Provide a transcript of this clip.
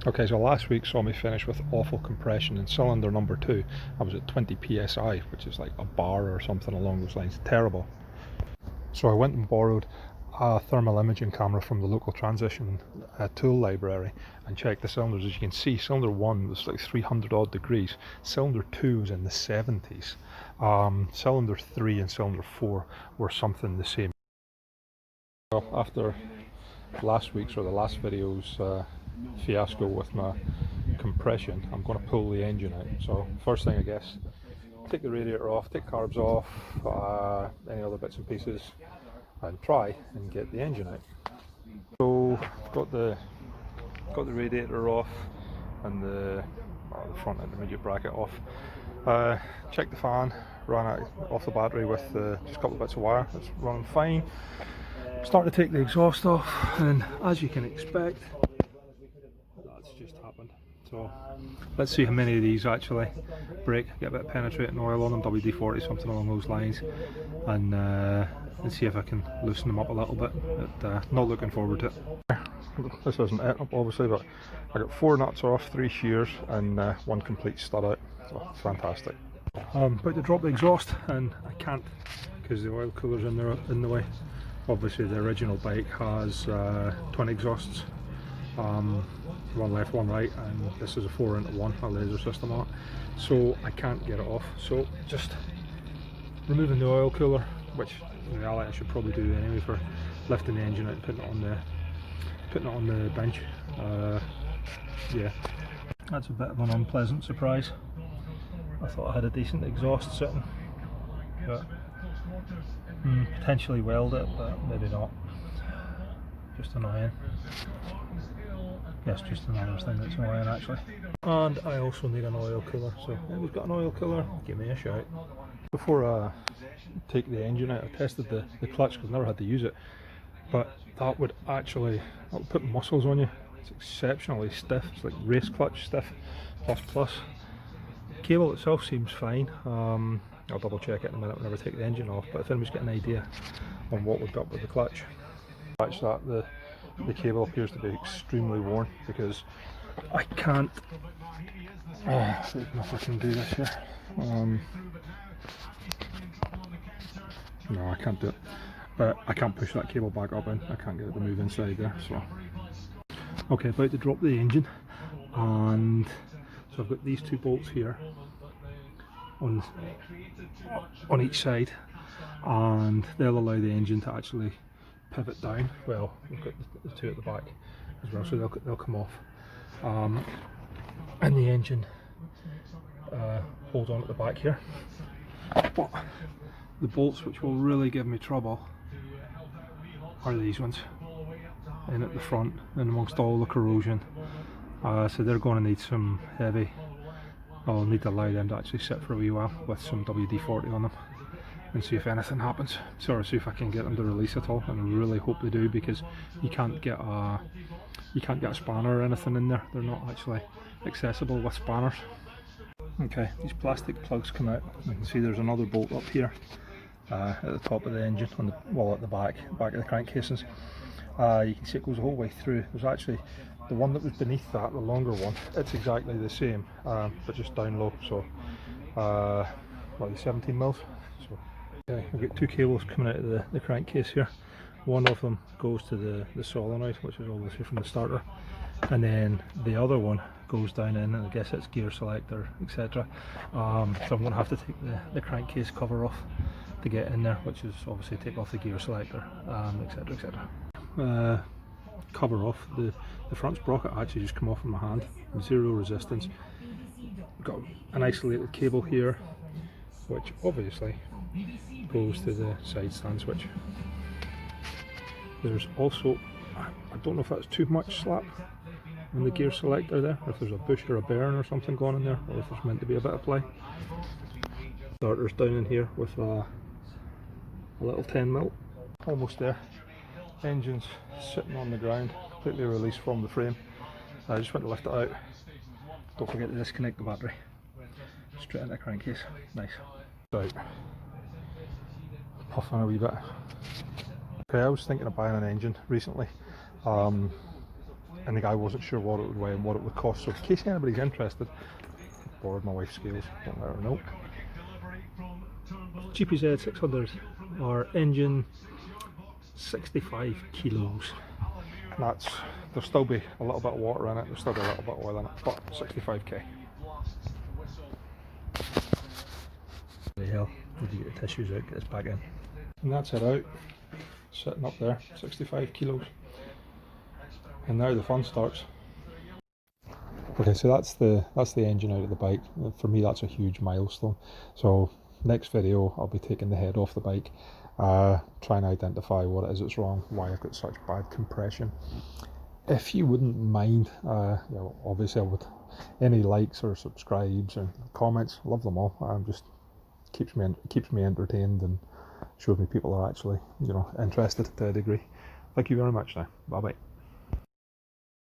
Okay, so last week saw me finish with awful compression in cylinder number 2. I was at 20 psi, which is like a bar or something along those lines. Terrible. So I went and borrowed a thermal imaging camera from the local transition tool library and checked the cylinders. As you can see, cylinder 1 was like 300 odd degrees, cylinder 2 was in the 70s, cylinder 3 and cylinder 4 were something the same. Well, after last week's or the last video's fiasco with my compression, I'm going to pull the engine out. So first thing, I guess, take the radiator off, take carbs off, any other bits and pieces, and try and get the engine out. So got the radiator off and the front intermediate bracket off. Checked the fan, ran out off the battery with just a couple of bits of wire. It's running fine. Starting to take the exhaust off, and as you can expect, that's just happened. So let's see how many of these actually break. Get a bit of penetrating oil on them, WD-40, something along those lines, and see if I can loosen them up a little bit. But not looking forward to it. This isn't it, obviously, but I got 4 nuts off, 3 shears, and 1 complete stud out. So it's fantastic. I'm about to drop the exhaust, and I can't because the oil cooler's in the way. Obviously, the original bike has 20 exhausts, 1 left, 1 right, and this is a 4-into-1, a laser system on it. So I can't get it off. So just removing the oil cooler, which in reality I should probably do anyway for lifting the engine out and putting it on the bench. Yeah, that's a bit of an unpleasant surprise. I thought I had a decent exhaust sitting, but potentially weld it, but maybe not. Just annoying. Yes, just another thing that's annoying actually. And I also need an oil cooler, so if you've got an oil cooler, give me a shout. Before I take the engine out, I tested the clutch because I've never had to use it, but that would put muscles on you. It's exceptionally stiff. It's like race clutch stiff plus. The cable itself seems fine. I'll double check it in a minute whenever I take the engine off, but if anybody's got an idea on what we've got with the clutch. The cable appears to be extremely worn because I can't, I don't know if I can do this here. No, I can't do it, but I can't push that cable back up in. I can't get it to move inside there. So okay, about to drop the engine, and so I've got these 2 bolts here on each side, and they'll allow the engine to actually pivot down. Well, we've got the 2 at the back as well, so they'll come off, and the engine holds on at the back here. But the bolts which will really give me trouble are these ones in at the front, and amongst all the corrosion. So they're going to need some heavy. I'll need to allow them to actually sit for a wee while with some WD-40 on them and see if anything happens. Sort of see if I can get them to release at all, and I really hope they do, because you can't get a spanner or anything in there. They're not actually accessible with spanners. Okay, these plastic plugs come out. You can see there's another bolt up here at the top of the engine, at the back of the crankcasings. You can see it goes the whole way through. There's actually the one that was beneath that, the longer one. It's exactly the same, but just down low. So, like 17 mils. So, okay, we've got 2 cables coming out of the crankcase here. One of them goes to the solenoid, which is obviously from the starter, and then the other one goes down in, and I guess it's gear selector, etc. So I'm going to have to take the crankcase cover off to get in there, which is obviously take off the gear selector, etc, etc. Cover off the front sprocket actually just come off in my hand, 0 resistance. Got an isolated cable here, which obviously goes to the side stand switch. There's also, I don't know if that's too much slap on the gear selector there, or if there's a bush or a bearing or something going in there, or if there's meant to be a bit of play. Starter's down in here with a little 10 mil, almost there. Engine's sitting on the ground, completely released from the frame. I just went to lift it out. Don't forget to disconnect the battery. Straight into the crankcase. Nice. Right. Puffing a wee bit. Okay, I was thinking of buying an engine recently. and the guy wasn't sure what it would weigh and what it would cost. So in case anybody's interested, I borrowed my wife's scales, don't let her know. GPZ600R engine, 65 kilos. That's, there'll still be a little bit of water in it, there'll still be a little bit of oil in it, but 65k. The hell, need to get the tissues out, get this back in. And that's it out, sitting up there, 65 kilos. And now the fun starts. Okay, so that's the engine out of the bike. For me, that's a huge milestone. So next video, I'll be taking the head off the bike, trying to identify what it is that's wrong, why I've got such bad compression. If you wouldn't mind, you know, obviously I would, any likes or subscribes or comments, love them all. Just keeps me entertained and shows me people are actually, you know, interested to a degree. Thank you very much now. Bye bye.